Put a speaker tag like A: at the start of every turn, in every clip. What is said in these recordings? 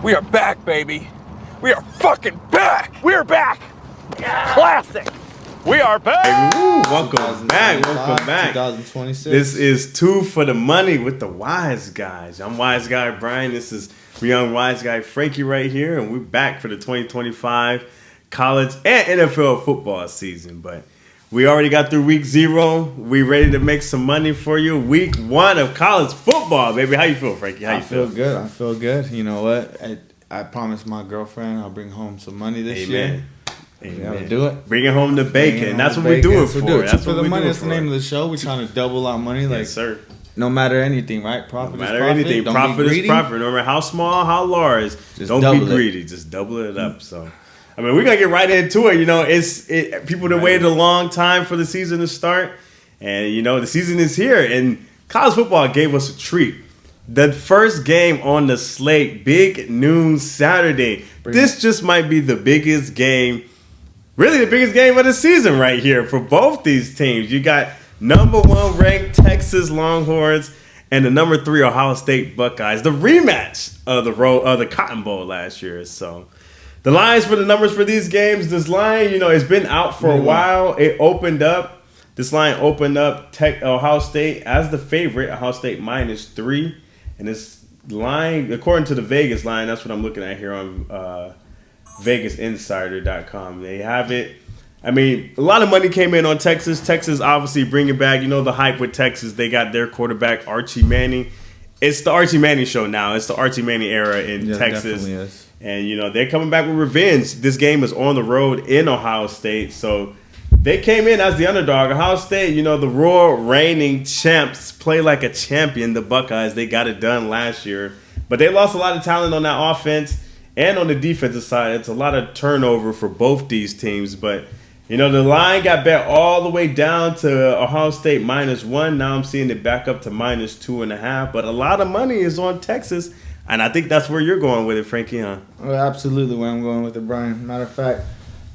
A: We are back, baby. We are fucking back. We're back. Yeah. Classic. We are back.
B: Woo, welcome back.
C: 2026.
B: This is Two for the Money with the Wise Guys. I'm Wise Guy Brian. This is young Wise Guy Frankie right here, and we're back for the 2025 college and NFL football season. But we already got through week 0. We ready to make some money for you. Week 1 of college football, baby. How you feel, Frankie? How you feel?
C: I feel good. You know what? I promised my girlfriend I'll bring home some money this year.
B: Amen.
C: Gotta do it.
B: Bringing home the bacon. That's what we do it for.
C: That's for the money. That's the name of the show. We're trying to double our money. Like,
B: yes, sir.
C: No matter anything, right? Profit
B: no matter
C: is profit.
B: Anything.
C: Don't
B: profit is profit. No matter how small, how large. Don't be greedy. Just double it up. So, I mean, we're gonna get right into it. You know, people that waited a long time for the season to start, and you know the season is here. And college football gave us a treat. The first game on the slate, big noon Saturday. This just might be the biggest game. Really the biggest game of the season right here for both these teams. You got number 1 ranked Texas Longhorns and the number 3 Ohio State Buckeyes. The rematch of the Cotton Bowl last year. So the lines for the numbers for these games, this line, you know, it's been out for a while. It opened up. This line opened up Ohio State as the favorite. Ohio State -3. And this line, according to the Vegas line, that's what I'm looking at here on VegasInsider.com. They have it. I mean, a lot of money came in on Texas. Texas obviously bringing back, you know, the hype with Texas. They got their quarterback, Archie Manning. It's the Archie Manning show now. It's the Archie Manning era in Texas.
C: Is.
B: And, you know, they're coming back with revenge. This game is on the road in Ohio State. So they came in as the underdog. Ohio State, you know, the royal reigning champs, play like a champion. The Buckeyes, they got it done last year. But they lost a lot of talent on that offense. And on the defensive side, it's a lot of turnover for both these teams. But, you know, the line got bet all the way down to Ohio State -1. Now I'm seeing it back up to -2.5. But a lot of money is on Texas. And I think that's where you're going with it, Frankie, huh?
C: Well, absolutely where I'm going with it, Brian. Matter of fact,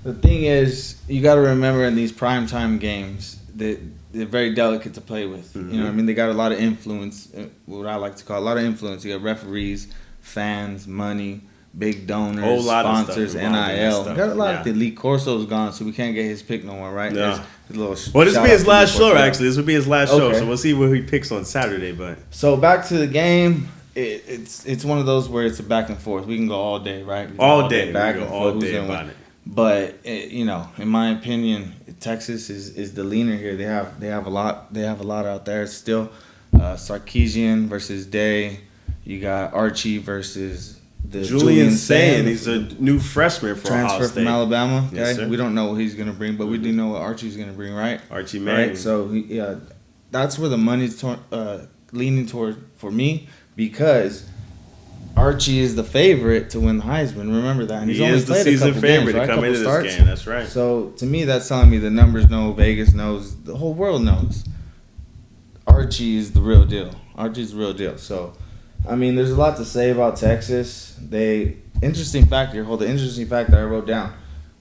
C: the thing is, you got to remember in these primetime games that they're very delicate to play with. Mm-hmm. You know what I mean? They got a lot of influence, what I like to call a lot of influence. You got referees, fans, money, big donors, sponsors, NIL. Got a lot of things. Lee Corso's gone, so we can't get his pick no more, right?
B: No. Well, this will be his last show, actually. This will be his last show, so we'll see what he picks on Saturday. But
C: so back to the game. It's one of those where it's a back and forth. We can go all day, right?
B: All day.
C: Back
B: we
C: and
B: go all
C: forth.
B: day about it.
C: But you know, in my opinion, Texas is the leaner here. They have a lot. They have a lot out there still. Sarkisian versus Day. You got Archie versus the Julian Sand.
B: He's a new freshman for Ohio State.
C: Transfer from Alabama. Okay?
B: Yes, sir.
C: We don't know what he's going to bring, but we do know what Archie's going to bring, right?
B: Archie Manning.
C: Right? So, that's where the money's leaning toward for me because Archie is the favorite to win the Heisman. Remember that. And
B: he is the season favorite to come into this game. That's right.
C: So, to me, that's telling me the numbers know, Vegas knows, the whole world knows. Archie is the real deal. Archie's the real deal. So, I mean, there's a lot to say about Texas. Interesting fact here. The interesting fact that I wrote down.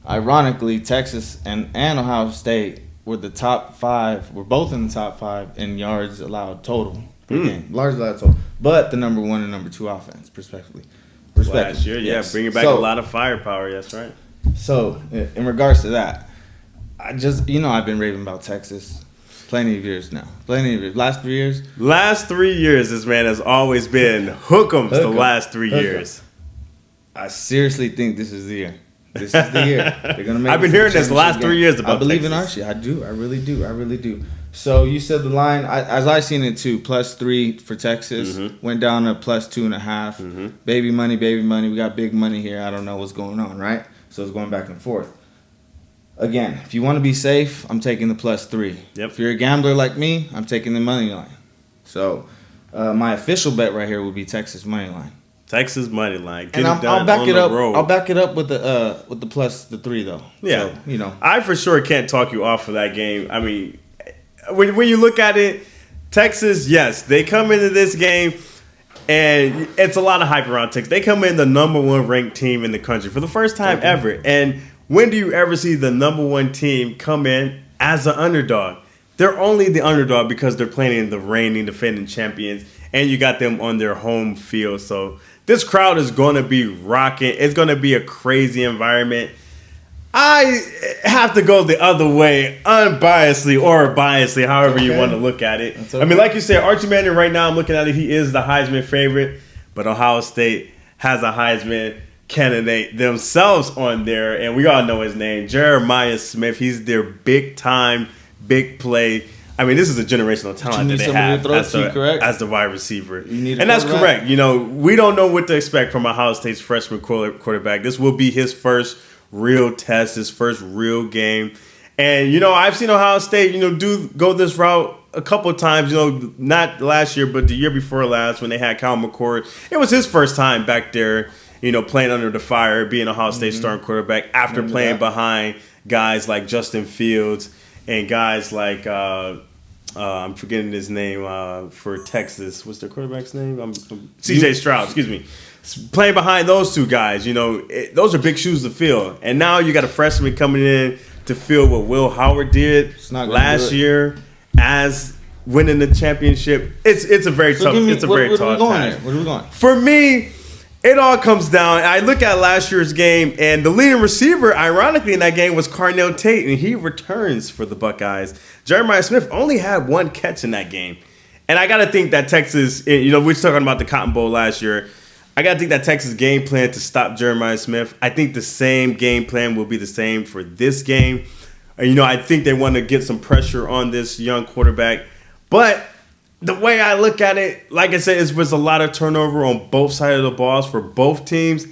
C: Ironically, Texas and Ohio State were the top 5. We're both in the top 5 in yards allowed total per game. Yards allowed total. But the number 1 and number 2 offense, respectively.
B: Last year, yes. Bringing back a lot of firepower. That's right.
C: So, in regards to that, I've been raving about Texas. Plenty of years now. Last 3 years?
B: Last 3 years, this man has always been hook'ems the last 3 years.
C: I seriously think this is the year. This is the year. They're gonna make.
B: I've been hearing this the last 3 years about
C: Texas. I believe
B: Texas.
C: in Archie. I do. I really do. So you said the line, as I seen it too, +3 for Texas. Went down to +2.5. Baby money. We got big money here. I don't know what's going on, right? So it's going back and forth. Again, if you want to be safe, I'm taking the +3.
B: Yep.
C: If you're a gambler like me, I'm taking the money line. So my official bet right here would be Texas money line.
B: Texas money line.
C: And I'll back it up. I'll back it up with the +3 though.
B: Yeah.
C: So,
B: I for sure can't talk you off of that game. I mean, when you look at it, Texas, yes, they come into this game. And it's a lot of hype around Texas. They come in the number 1 ranked team in the country for the first time ever. And when do you ever see the number 1 team come in as an underdog? They're only the underdog because they're playing the reigning defending champions, and you got them on their home field. So This crowd is going to be rocking. It's going to be a crazy environment. I have to go the other way, unbiasedly or biasedly, however you want to look at it. Okay. I mean, like you said, Archie Manning right now, I'm looking at it, he is the Heisman favorite, but Ohio State has a Heisman candidate themselves on there, and we all know his name, Jeremiah Smith. He's their big-time, big play. I mean, this is a generational talent that they have as the wide receiver. And that's correct. You know, we don't know what to expect from Ohio State's freshman quarterback. This will be his first real test, his first real game. And, you know, I've seen Ohio State, you know, do go this route a couple of times, you know, not last year, but the year before last when they had Kyle McCord. It was his first time back there, you know, playing under the fire, being Ohio State starting quarterback after playing behind guys like Justin Fields and guys like, I'm forgetting his name for Texas. What's their quarterback's name? C.J. Stroud, excuse me. Playing behind those two guys, you know, those are big shoes to fill. And now you got a freshman coming in to fill what Will Howard did last year as winning the championship. It's a very tough task. Where are we going? For me, it all comes down. I look at last year's game, and the leading receiver, ironically, in that game was Carnell Tate, and he returns for the Buckeyes. Jeremiah Smith only had one catch in that game. And I got to think that Texas, you know, we were talking about the Cotton Bowl last year. I got to think that Texas game plan to stop Jeremiah Smith, I think the same game plan will be the same for this game. You know, I think they want to get some pressure on this young quarterback. But the way I look at it, like I said, it was a lot of turnover on both sides of the balls for both teams.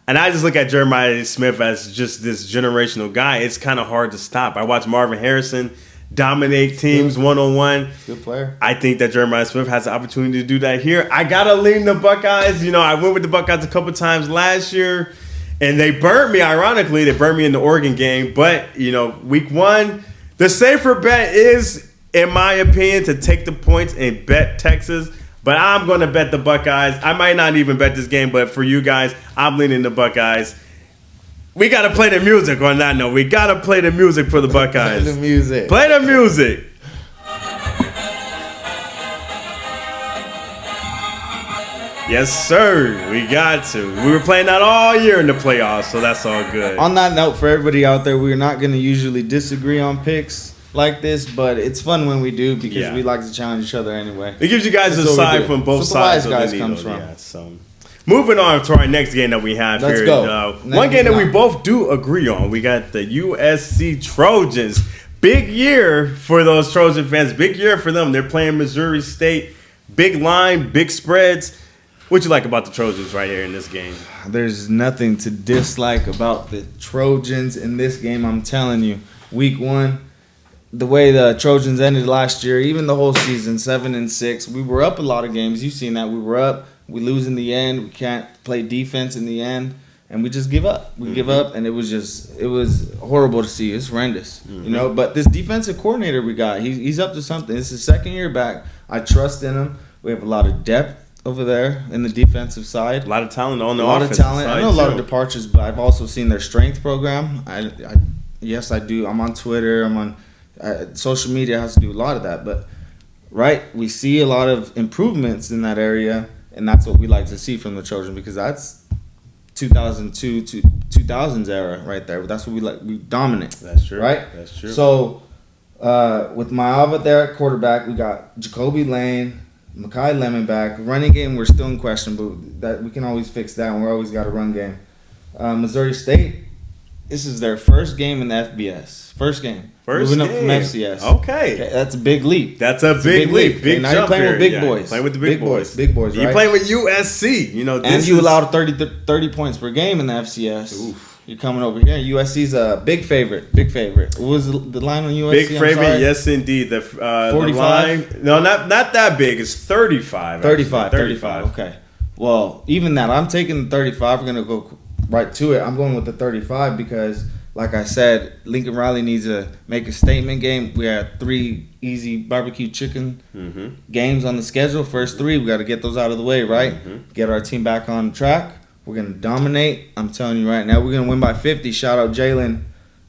B: And I just look at Jeremiah Smith as just this generational guy. It's kind of hard to stop. I watched Marvin Harrison dominate teams one-on-one.
C: Good player.
B: I think that Jeremiah Smith has the opportunity to do that here. I got to lean the Buckeyes. You know, I went with the Buckeyes a couple times last year, and they burnt me, ironically. They burnt me in the Oregon game. But, you know, week one, the safer bet is, in my opinion, to take the points and bet Texas. But I'm going to bet the Buckeyes. I might not even bet this game, but for you guys, I'm leaning the Buckeyes. We got to play the music on that note. We got to play the music for the Buckeyes.
C: Play the music.
B: Play the music. Yes, sir. We got to. We were playing that all year in the playoffs, so that's all good.
C: On that note, for everybody out there, we're not going to usually disagree on picks like this, but it's fun when we do because we like to challenge each other anyway.
B: It gives you guys a side from both sides of the needle. Comes from. Yeah, so. Moving on to our next game that we have here.
C: Let's go.
B: One game that we both do agree on. We got the USC Trojans. Big year for those Trojan fans. Big year for them. They're playing Missouri State. Big line, big spreads. What you like about the Trojans right here in this game?
C: There's nothing to dislike about the Trojans in this game. I'm telling you. Week one, the way the Trojans ended last year, even the whole season, 7-6. We were up a lot of games. You've seen that. We were up. We lose in the end. We can't play defense in the end, and we just give up. We give up, and it was horrible to see. It's horrendous, you know. But this defensive coordinator we got, he's up to something. It's his second year back. I trust in him. We have a lot of depth over there in the defensive side.
B: A lot of talent on the
C: offensive side. I know a lot of departures, but I've also seen their strength program. Yes, I do. I'm on Twitter. I'm on social media. Has to do a lot of that, but we see a lot of improvements in that area. And that's what we like to see from the Trojans because that's 2002 to 2000s era right there. That's what we like. We dominant.
B: That's true.
C: Right?
B: That's true.
C: So with Maava there at quarterback, we got Jacoby Lane, Mekhi Lemon back. Running game, we're still in question, but that we can always fix that, and we're always got a run game. Missouri State, this is their first game in the FBS. First game. Moving up from FCS.
B: Okay.
C: That's a big leap.
B: That's a big leap. Big
C: now you're playing with big boys.
B: Playing with the big boys.
C: Big boys, right?
B: You're playing with USC. You know,
C: and you allowed 30 points per game in the FCS. Oof. You're coming over here. USC's a big favorite. Big favorite. What was the line on USC?
B: Big favorite, yes, indeed. The 45? No, not that big. It's 35.
C: 35. Okay. Well, even that, I'm taking the 35. We're going to go right to it. I'm going with the 35 because, like I said, Lincoln Riley needs to make a statement game. We had 3 easy barbecue chicken games on the schedule. First 3, we got to get those out of the way, right? Get our team back on track. We're going to dominate. I'm telling you right now, we're going to win by 50. Shout out Jalen.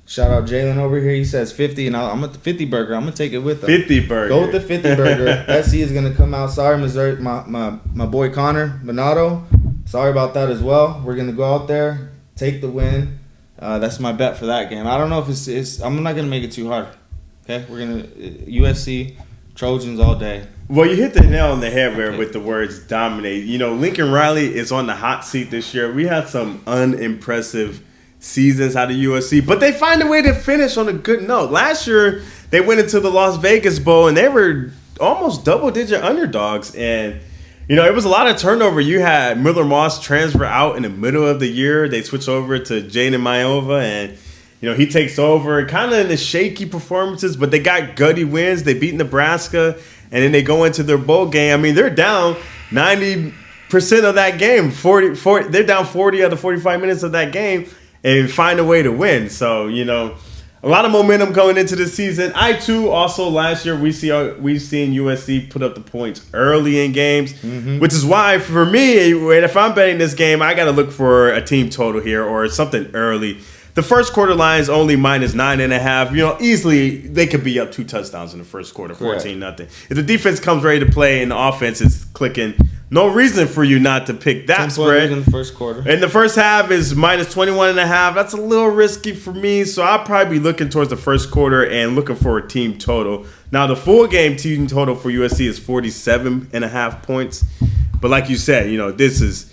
C: Shout out Jalen over here. He says 50, and I'm at the 50 burger. I'm going to take it with him.
B: 50 burger.
C: Go with the 50 burger. SC is going to come out. Sorry, Missouri. My boy Connor Minato. sorry about that as well. We're going to go out there, take the win. That's my bet for that game. I don't know if it's I'm not going to make it too hard. Okay? We're going to USC, Trojans all day.
B: Well, you hit the nail on the head there with the words dominate. You know, Lincoln Riley is on the hot seat this year. We had some unimpressive seasons out of USC, but they find a way to finish on a good note. Last year, they went into the Las Vegas Bowl, and they were almost double-digit underdogs. And, you know, it was a lot of turnover. You had Miller Moss transfer out in the middle of the year. They switched over to Jaden Maiova, and, you know, he takes over kind of in the shaky performances, but they got gutty wins. They beat Nebraska, and then they go into their bowl game. I mean, they're down 90% of that game. 40, they're down 40 out of 45 minutes of that game and find a way to win. So, you know, a lot of momentum going into the season. I, too, also last year, we've seen USC put up the points early in games, which is why, for me, if I'm betting this game, I got to look for a team total here or something early. The first quarter line is only -9.5. You know, easily they could be up 2 touchdowns in the first quarter, 14-0. If the defense comes ready to play and the offense is clicking, no reason for you not to pick that spread.
C: In the first quarter.
B: And the first half is -21.5. That's a little risky for me, so I'll probably be looking towards the first quarter and looking for a team total. Now, the full game team total for USC is 47.5 points. But like you said, this is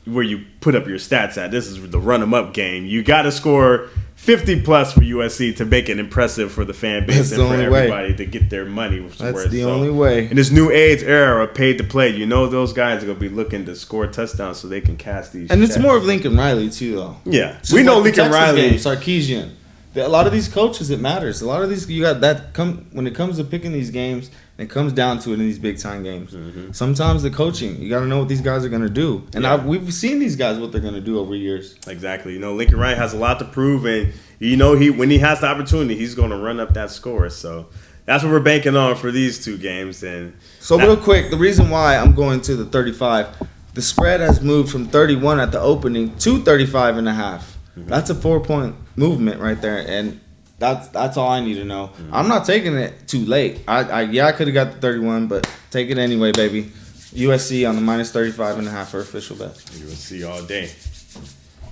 B: where you put up your stats at. This is the run-em-up game. You got to score 50-plus for USC to make it impressive for the fan base and for everybody to get their money.
C: That's the only way.
B: In this new age era of paid to play, those guys are going to be looking to score touchdowns so they can cash these
C: And
B: checks.
C: It's more of Lincoln Riley, too, though.
B: Yeah. We know Lincoln Riley.
C: Game, Sarkisian. A lot of these coaches, it matters. A lot of these, you got that when it comes to picking these games, it comes down to it in these big time games. Mm-hmm. Sometimes the coaching, you got to know what these guys are going to do. And we've seen these guys, what they're going to do over years.
B: Exactly. Lincoln Riley has a lot to prove, and when he has the opportunity, he's going to run up that score. So that's what we're banking on for these two games. And
C: so real quick, the reason why I'm going to the 35, the spread has moved from 31 at the opening to 35.5. Mm-hmm. That's a 4-point movement right there, and that's all I need to know. Mm-hmm. I'm not taking it too late. I could have got the 31, but take it anyway, baby. USC on the -35.5 for official bet.
B: USC all day.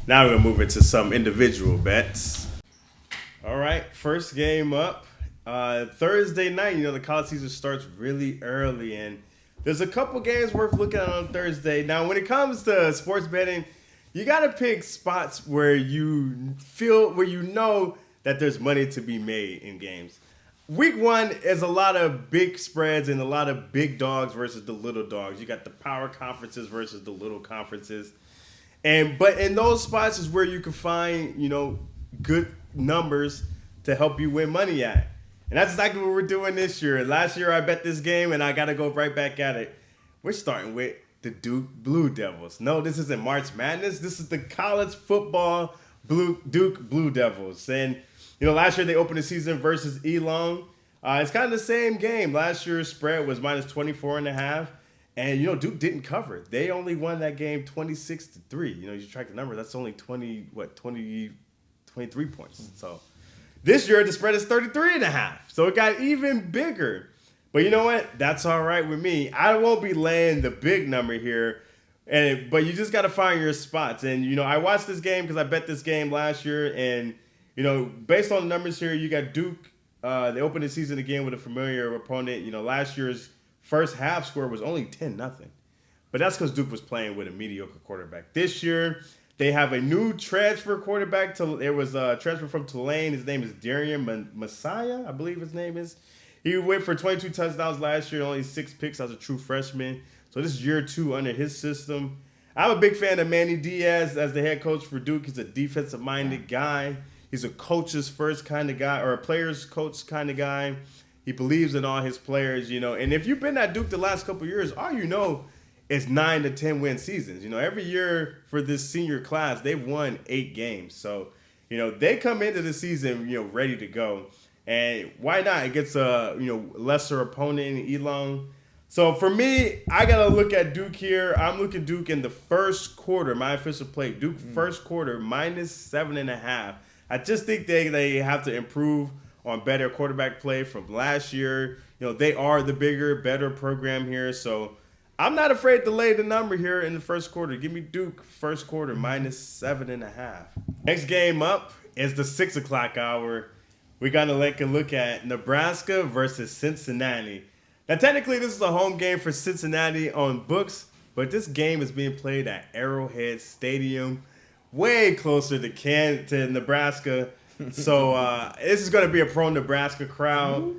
B: Now we're going to move into some individual bets. All right, first game up. Thursday night, the college season starts really early, and there's a couple games worth looking at on Thursday. Now, when it comes to sports betting, you got to pick spots where you know that there's money to be made in games. Week 1 is a lot of big spreads and a lot of big dogs versus the little dogs. You got the power conferences versus the little conferences. But in those spots is where you can find, good numbers to help you win money at. And that's exactly what we're doing this year. Last year I bet this game and I got to go right back at it. We're starting with the Duke BlueDevils. No, this isn't March Madness. This is the college football Duke BlueDevils. And, last year they opened the season versus Elon. It's kind of the same game. Last year's spread was -24.5. And, Duke didn't cover. They only won that game 26-3. You track the number. That's only 23 points. So this year the spread is 33.5. So it got even bigger. But you know what? That's all right with me. I won't be laying the big number here, but you just got to find your spots. And, I watched this game because I bet this game last year. And, based on the numbers here, you got Duke. They opened the season again with a familiar opponent. Last year's first half score was only 10-0. But that's because Duke was playing with a mediocre quarterback. This year, they have a new transfer quarterback. There was a transfer from Tulane. His name is Darian Messiah, I believe his name is. He went for 22 touchdowns last year, only 6 picks as a true freshman. So this is year 2 under his system. I'm a big fan of Manny Diaz as the head coach for Duke. He's a defensive-minded guy. He's a coach's first kind of guy, or a player's coach kind of guy. He believes in all his players, And if you've been at Duke the last couple of years, all you know is 9 to 10 win seasons. Every year for this senior class, they've won 8 games. So, they come into the season, ready to go. And why not? It gets a lesser opponent in Elon. So for me, I gotta look at Duke here. I'm looking Duke in the first quarter. My official play, Duke first quarter -7.5. I just think they have to improve on better quarterback play from last year. They are the bigger, better program here. So I'm not afraid to lay the number here in the first quarter. Give me Duke first quarter -7.5. Next game up is the 6 o'clock hour. We're going to take a look at Nebraska versus Cincinnati. Now, technically, this is a home game for Cincinnati on books, but this game is being played at Arrowhead Stadium, way closer to Nebraska. So this is going to be a pro-Nebraska crowd.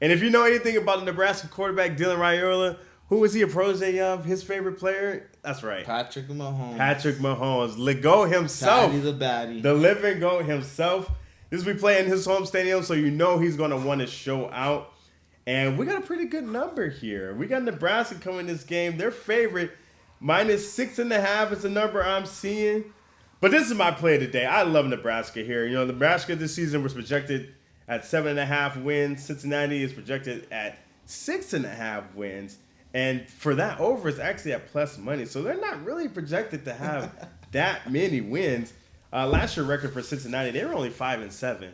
B: And if you know anything about the Nebraska quarterback, Dylan Raiola, who was he a protege of? His favorite player? That's right.
C: Patrick Mahomes.
B: Patrick Mahomes. The GOAT himself.
C: Patty the baddie.
B: The living GOAT himself. This will be playing his home stadium, so you know he's going to want to show out. And we got a pretty good number here. We got Nebraska coming this game. Their favorite, -6.5 is the number I'm seeing. But this is my play today. I love Nebraska here. You know, Nebraska this season was projected at 7.5 wins. Cincinnati is projected at 6.5 wins. And for that over, it's actually at plus money. So they're not really projected to have that many wins. Last year's record for Cincinnati, they were only 5-7.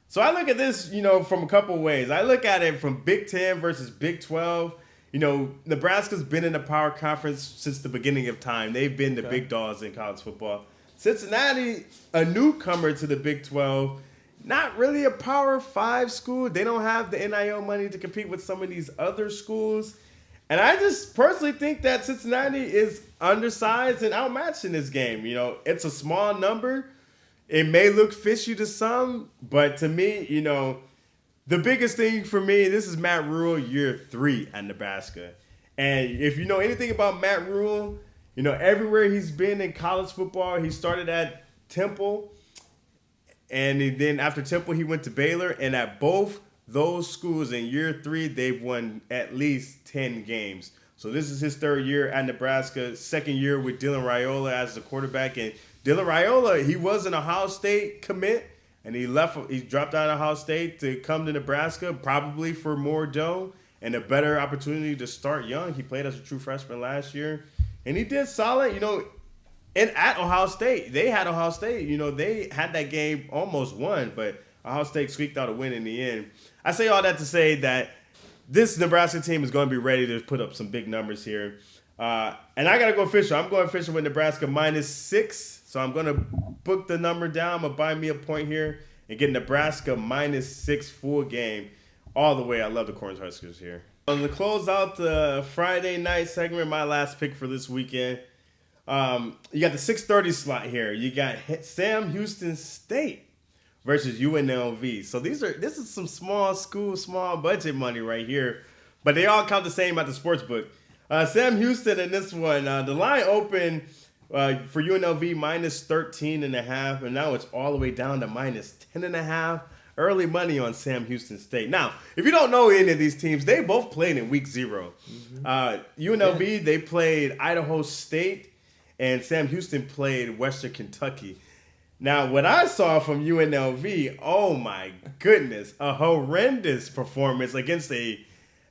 B: So I look at this, you know, from a couple ways. I look at it from Big 10 versus Big 12. You know, Nebraska's been in the power conference since the beginning of time. They've been the big dogs in college football. Cincinnati, a newcomer to the Big 12, not really a Power 5 school. They don't have the NIL money to compete with some of these other schools. And I just personally think that Cincinnati is undersized and outmatched in this game. You know, it's a small number. It may look fishy to some, but to me, you know, the biggest thing for me, this is Matt Rule year 3 at Nebraska. And if you know anything about Matt Rule, you know, everywhere he's been in college football, he started at Temple. And then after Temple, he went to Baylor. And at both those schools in year 3, they've won at least 10 games. So this is his 3rd year at Nebraska, 2nd year with Dylan Raiola as the quarterback. And Dylan Raiola, he was an Ohio State commit, and he dropped out of Ohio State to come to Nebraska, probably for more dough and a better opportunity to start young. He played as a true freshman last year, and he did solid, you know, and at Ohio State. They had Ohio State, you know, they had that game almost won, but Ohio State squeaked out a win in the end. I say all that to say that this Nebraska team is going to be ready to put up some big numbers here. And I got to go official. I'm going official with Nebraska -6. So I'm going to book the number down. I'm going to buy me a point here and get Nebraska -6 full game all the way. I love the Cornhuskers here. So to close out the Friday night segment, my last pick for this weekend, you got the 6:30 slot here. You got SamHoustonState versus UNLV. So this is some small school, small budget money right here. But they all count the same at the sports book. Sam Houston in this one, the line opened for UNLV -13.5, and now it's all the way down to -10.5. Early money on Sam Houston State. Now, if you don't know any of these teams, they both played in week 0. UNLV, they played Idaho State, and Sam Houston played Western Kentucky. Now, what I saw from UNLV, oh my goodness, a horrendous performance against a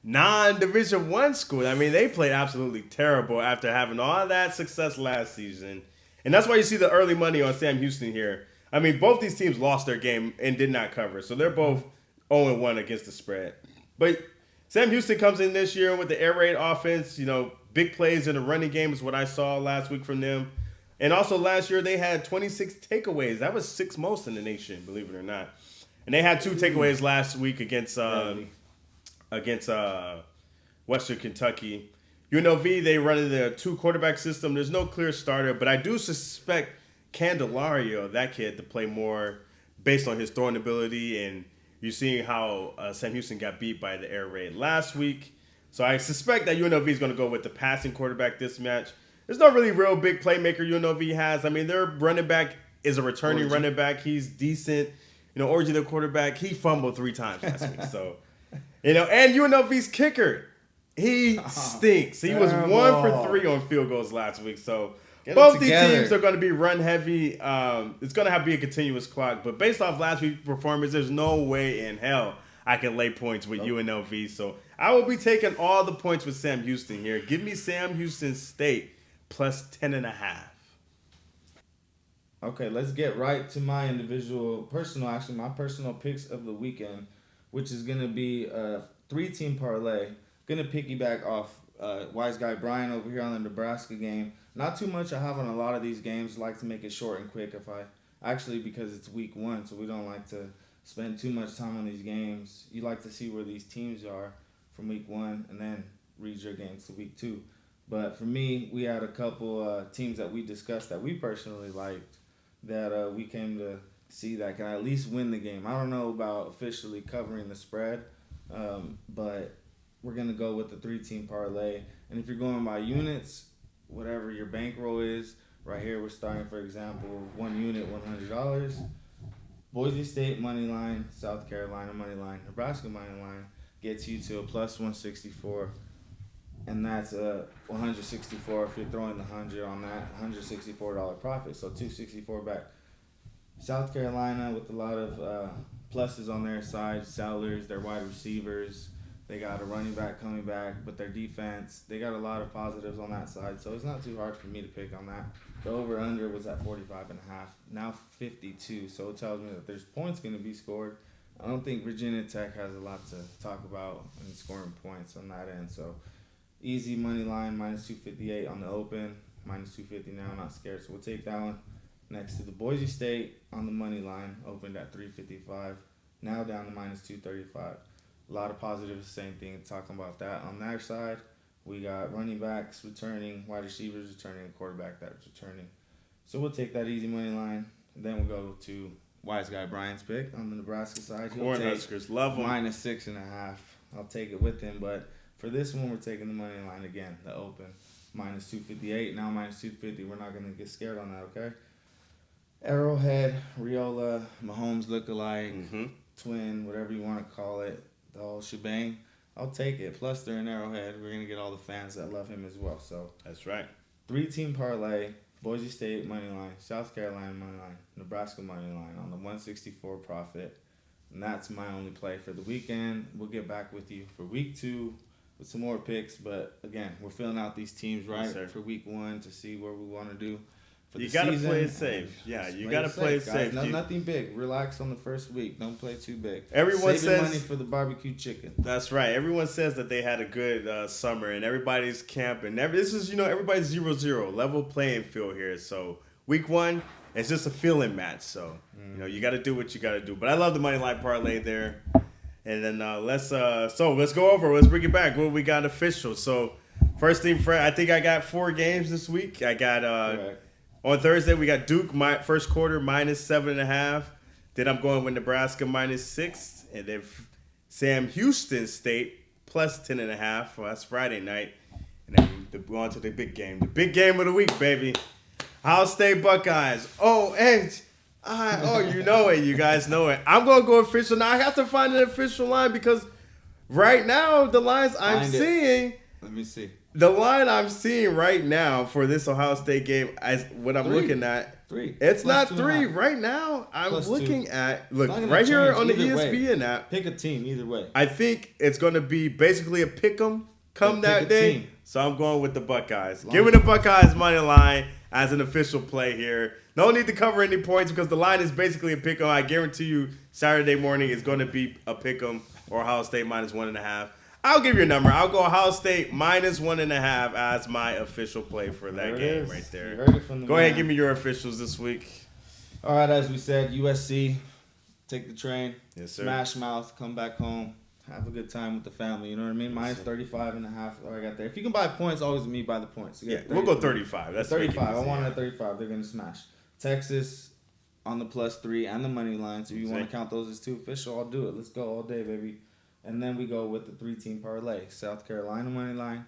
B: non-Division I school. I mean, they played absolutely terrible after having all that success last season. And that's why you see the early money on Sam Houston here. I mean, both these teams lost their game and did not cover. So they're both 0-1 against the spread. But Sam Houston comes in this year with the air raid offense. You know, big plays in the running game is what I saw last week from them. And also last year they had 26 takeaways. That was 6th most in the nation, believe it or not. And they had 2 takeaways last week against Western Kentucky. UNLV, they run the 2 quarterback system. There's no clear starter, but I do suspect Candelario, that kid, to play more based on his throwing ability. And you're seeing how Sam Houston got beat by the air raid last week. So I suspect that UNLV is going to go with the passing quarterback this match. There's no really real big playmaker UNLV has. I mean, their running back is a returning running back. He's decent. You know, Orji, the quarterback, he fumbled 3 times last week. So, you know, and UNLV's kicker, he stinks. He was 1 for 3 on field goals last week. So both these teams are going to be run heavy. It's going to have to be a continuous clock. But based off last week's performance, there's no way in hell I can lay points with UNLV. So I will be taking all the points with Sam Houston here. Give me Sam Houston State plus 10.5.
C: Okay, let's get right to my my personal picks of the weekend, which is going to be a 3-team parlay. Going to piggyback off Wise Guy Brian over here on the Nebraska game. Not too much I have on a lot of these games. I like to make it short and quick because it's week 1, so we don't like to spend too much time on these games. You like to see where these teams are from week 1 and then read your games to week 2. But for me, we had a couple teams that we discussed that we personally liked that we came to see that can at least win the game. I don't know about officially covering the spread, but we're going to go with the 3-team parlay. And if you're going by units, whatever your bankroll is, right here we're starting, for example, 1 unit, $100. Boise State money line, South Carolina money line, Nebraska money line gets you to a plus 164. And that's a 164 if you're throwing the 100 on that $164 profit. So $264 back. South Carolina with a lot of pluses on their side, sellers, their wide receivers. They got a running back coming back, but their defense, they got a lot of positives on that side. So it's not too hard for me to pick on that. The over-under was at 45.5, now 52. So it tells me that there's points going to be scored. I don't think Virginia Tech has a lot to talk about in scoring points on that end. So easy money line, minus 258 on the open, minus 250 now, not scared. So we'll take that one. Next to the Boise State on the money line, opened at 355, now down to minus 235. A lot of positives, same thing, talking about that. On their side, we got running backs returning, wide receivers returning, a quarterback that's returning. So we'll take that easy money line, and then we'll go to Wise Guy Brian's pick on the Nebraska side.
B: Cornhuskers, love them.
C: Minus 6.5. I'll take it with him, but for this one, we're taking the money line again, the open. Minus 258, now minus 250. We're not going to get scared on that, okay? Arrowhead, Riola, Mahomes lookalike, twin, whatever you want to call it, the whole shebang. I'll take it. Plus, they're in Arrowhead. We're going to get all the fans that love him as well. So
B: that's right.
C: 3-team parlay, Boise State money line, South Carolina money line, Nebraska money line on the 164 profit. And that's my only play for the weekend. We'll get back with you for week 2 with some more picks. But, again, we're filling out these teams for week 1 to see where we want to do.
B: You got to play it safe. Yeah, you got to play it safe.
C: Nothing big. Relax on the first week. Don't play too big.
B: Everyone
C: Saving
B: says
C: money for the barbecue chicken.
B: That's right. Everyone says that they had a good summer, and everybody's camping. This is, everybody's 0-0, level playing field here. So week 1, it's just a feeling match. So you got to do what you got to do. But I love the money line parlay there. And then let's go over. Let's bring it back. What we got official. So first thing, Fred. I think I got 4 games this week. I got.
C: Right.
B: On Thursday, we got Duke, first quarter, minus 7.5. Then I'm going with Nebraska, minus 6. And then SamHoustonState, plus 10.5. Well, that's Friday night. And then we're on to the big game. The big game of the week, baby. OhioState Buckeyes. You know it. You guys know it. I'm going to go official. Now, I have to find an official line because right now, the lines I'm seeing.
C: Let me see.
B: The line I'm seeing right now for this Ohio State game, what I'm looking at,
C: 3.
B: It's
C: plus
B: not 3 right now. I'm looking at
C: right
B: here on the ESPN app.
C: Pick a team either way.
B: I think it's going to be basically a pick 'em come that day. Team. So I'm going with the Buckeyes. Give me the Buckeyes money line as an official play here. No need to cover any points because the line is basically a pick 'em. I guarantee you Saturday morning is going to be a pick 'em or Ohio State minus 1.5. I'll give you a number. I'll go Ohio State minus 1.5 as my official play for that game right there.
C: You heard it from the
B: Go ahead and give me your officials this week.
C: All right, as we said, USC, take the train.
B: Yes, sir.
C: Smash mouth, come back home. Have a good time with the family. You know what I mean? Minus 35.5. I got there. If you can buy points, always me buy the points.
B: We'll go 35. That's
C: 35. I wanted a 35. They're going to smash. Texas on the plus 3 and the money line. So if you want to count those as 2 official, I'll do it. Let's go all day, baby. And then we go with the 3-team parlay. South Carolina money line,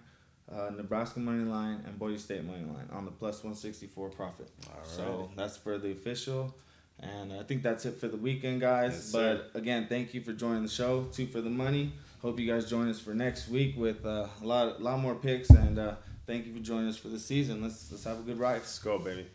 C: Nebraska money line, and Boise State money line on the plus 164 profit. All right. So that's for the official. And I think that's it for the weekend, guys.
B: Yes,
C: but again, thank you for joining the show. 2 for the money. Hope you guys join us for next week with a lot more picks. And thank you for joining us for the season. Let's have a good ride.
B: Let's go, baby.